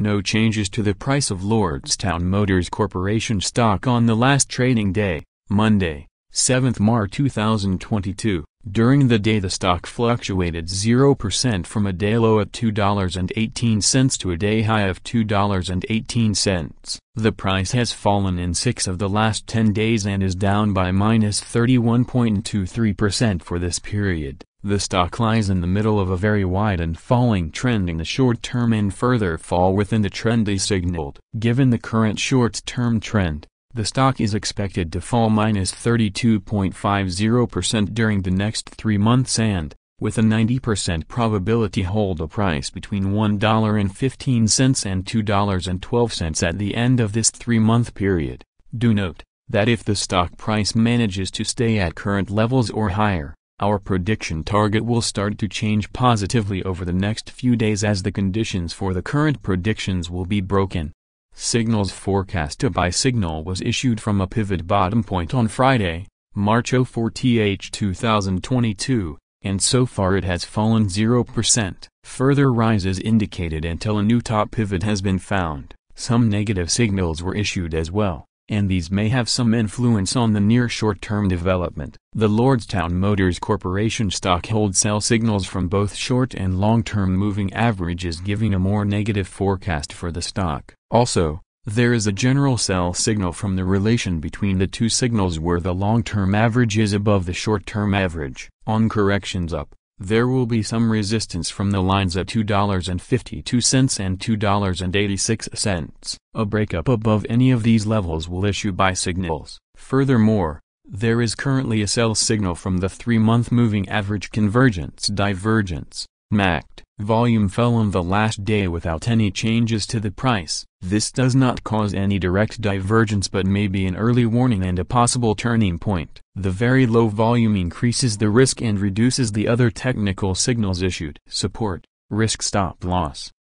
No changes to the price of Lordstown Motors Corporation stock on the last trading day, Monday, 7th March 2022. During the day the stock fluctuated 0% from a day low at $2.18 to a day high of $2.18. The price has fallen in 6 of the last 10 days and is down by -31.23% for this period. The stock lies in the middle of a very wide and falling trend in the short term, and further fall within the trend is signaled. Given the current short-term trend, the stock is expected to fall -32.50% during the next 3 months and, with a 90% probability, hold a price between $1.15 and $2.12 at the end of this 3-month period. Do note that if the stock price manages to stay at current levels or higher, our prediction target will start to change positively over the next few days as the conditions for the current predictions will be broken. Signals forecast. A buy signal was issued from a pivot bottom point on Friday, March 4th 2022, and so far it has fallen 0%. Further rises indicated until a new top pivot has been found. Some negative signals were issued as well, and these may have some influence on the near short-term development. The Lordstown Motors Corporation stock holds sell signals from both short and long-term moving averages, giving a more negative forecast for the stock. Also, there is a general sell signal from the relation between the two signals where the long-term average is above the short-term average. On corrections up, there will be some resistance from the lines at $2.52 and $2.86. A breakup above any of these levels will issue buy signals. Furthermore, there is currently a sell signal from the 3-month moving average convergence divergence. MACD volume fell on the last day without any changes to the price. This does not cause any direct divergence but may be an early warning and a possible turning point. The very low volume increases the risk and reduces the other technical signals issued. Support, risk, stop loss.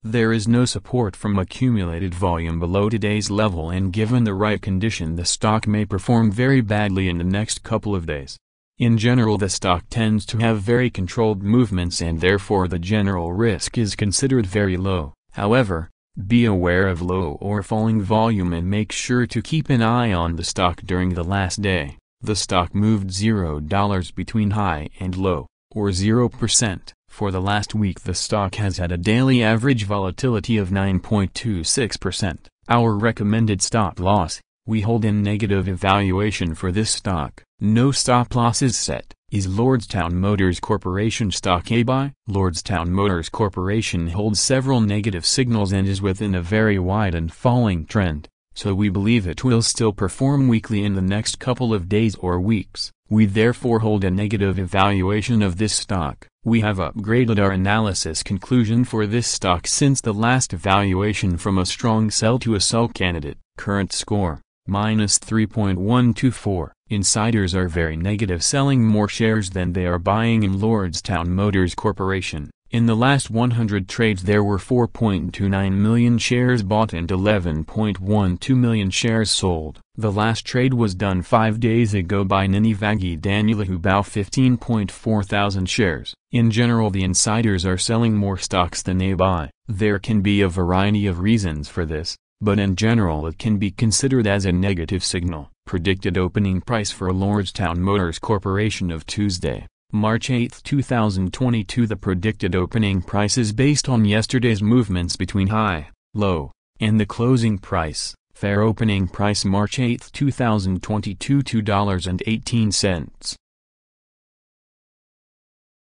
There is no support from accumulated volume below today's level, and given the right condition the stock may perform very badly in the next couple of days. In general, the stock tends to have very controlled movements and therefore the general risk is considered very low. However, be aware of low or falling volume and make sure to keep an eye on the stock during the last day. The stock moved $0 between high and low, or 0%. For the last week the stock has had a daily average volatility of 9.26%. Our recommended stop loss: we hold in negative evaluation for this stock. No stop loss is set. Is Lordstown Motors Corporation stock a buy? Lordstown Motors Corporation holds several negative signals and is within a very wide and falling trend, so we believe it will still perform weakly in the next couple of days or weeks. We therefore hold a negative evaluation of this stock. We have upgraded our analysis conclusion for this stock since the last evaluation from a strong sell to a sell candidate. Current score: -3.124. Insiders are very negative, selling more shares than they are buying in Lordstown Motors Corporation. In the last 100 trades there were 4.29 million shares bought and 11.12 million shares sold. The last trade was done 5 days ago by Ninivagi Daniela, who bought 15.4 thousand shares. In general, the insiders are selling more stocks than they buy. There can be a variety of reasons for this, but in general it can be considered as a negative signal. Predicted opening price for Lordstown Motors Corporation of Tuesday, March 8, 2022. The predicted opening price is based on yesterday's movements between high, low, and the closing price. Fair opening price March 8, 2022 $2.18.